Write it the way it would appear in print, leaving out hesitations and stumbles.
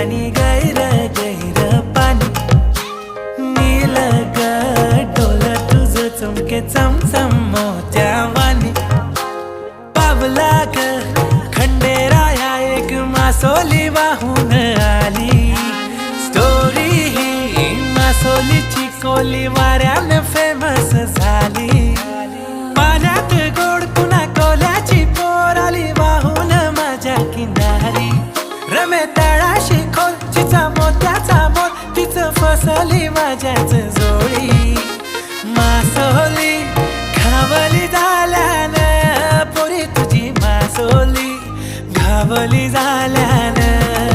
आणि गैर गैर पाणी नील ग डोल तुझं चमके चमचम मोत्यावानी पावला ग खंडेराया एक मासोली वाहून आली स्टोरी ही मासोलीची कोली वाऱ्यानं फेमस झाली पाण्यात गोड पुन्हा कोल्याची पोर आली वाहून माझ्या किनारी रमे तळाशी खोल तिचा मोत्याचा मोल तिचं फसली माझ्याच जोडी मासोली घावली झाल्यानं पोरी तुझी मासोली घावली झाल्यानं